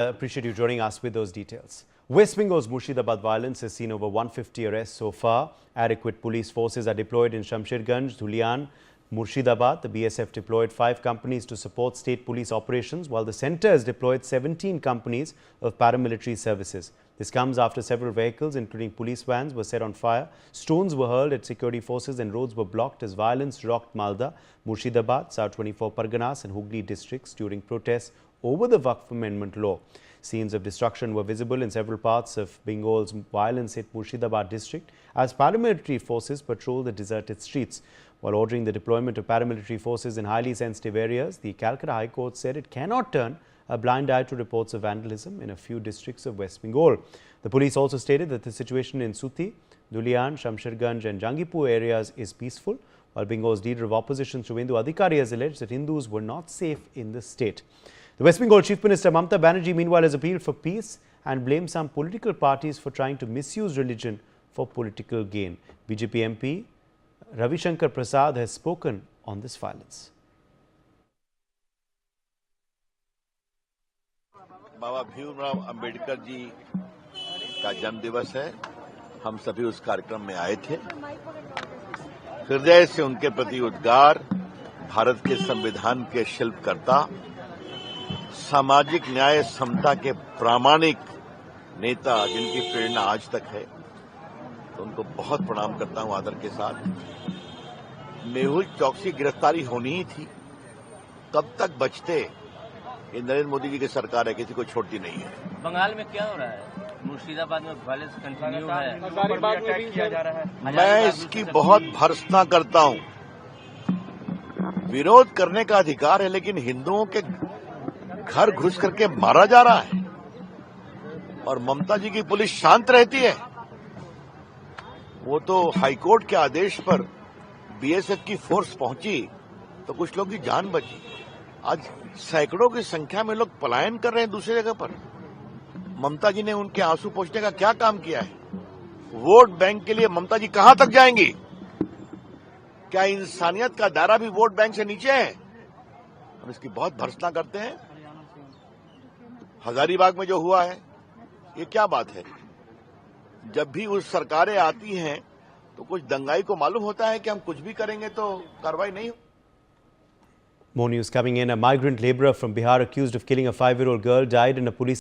Appreciate you joining us with those details. West Bengal's Murshidabad violence has seen over 150 arrests so far. Adequate police forces are deployed in Shamsherganj, Dhulian, Murshidabad. The BSF deployed 5 companies to support state police operations, while the centre has deployed 17 companies of paramilitary services. This comes after several vehicles, including police vans, were set on fire. Stones were hurled at security forces and roads were blocked as violence rocked Malda, Murshidabad, South 24 Parganas and Hooghly districts during protests over the Waqf Amendment law. Scenes of destruction were visible in several parts of Bengal's violence-hit Murshidabad district as paramilitary forces patrolled the deserted streets. While ordering the deployment of paramilitary forces in highly sensitive areas, the Calcutta High Court said it cannot turn a blind eye to reports of vandalism in a few districts of West Bengal. The police also stated that the situation in Suti, Dhulian, Shamsherganj and Jangipur areas is peaceful, while Bengal's leader of opposition, Shubhendu Adhikari, has alleged that Hindus were not safe in the state. The West Bengal Chief Minister Mamata Banerjee meanwhile has appealed for peace and blamed some political parties for trying to misuse religion for political gain. BJP MP Ravi Shankar Prasad has spoken on this violence. बाबा भीमराव अंबेडकर जी का जन्म दिवस है। हम सभी उस कार्यक्रम में आए थे। हृदय से उनके प्रति उद्गार, भारत के संविधान के शिल्पकर्ता, सामाजिक न्याय समता के प्रामाणिक नेता जिनकी प्रेरणा आज तक है, तो उनको बहुत प्रणाम करता हूं आदर के साथ। मेहुल चौकसी गिरफ्तारी होनी ही थी, कब तक बचते? ये नरेंद्र मोदी जी की सरकार है, किसी को छोड़ती नहीं है। बंगाल में क्या हो रहा है? मुर्शिदाबाद में वायलेंस कंटिन्यू है, हजारीबाग में भी किया जा रहा है। मैं इसकी बहुत भर्त्सना करता हूं। विरोध करने का अधिकार है, लेकिन हिंदुओं के घर घुस करके मारा जा रहा है और ममता जी की पुलिस शांत रहती है। वो तो हाईकोर्ट के आदेश पर बीएसएफ की फोर्स पहुंची तो कुछ लोगों की जान बची। आज सैकड़ों की संख्या में लोग पलायन कर रहे हैं दूसरी जगह पर। ममता जी ने उनके आंसू पोंछने का क्या काम किया है? वोट बैंक के लिए ममता जी कहां तक जाएंगी? क्या इंसानियत का दायरा भी वोट बैंक से नीचे है? हम इसकी बहुत भर्त्सना करते हैं। हजारीबाग में जो हुआ है, ये क्या बात है? जब भी उस सरकारें आती हैं तो कुछ दंगाई को मालूम होता है कि हम कुछ भी करेंगे तो कार्रवाई नहीं हो। More news coming in. A migrant labourer from Bihar accused of killing a 5-year-old girl died in a police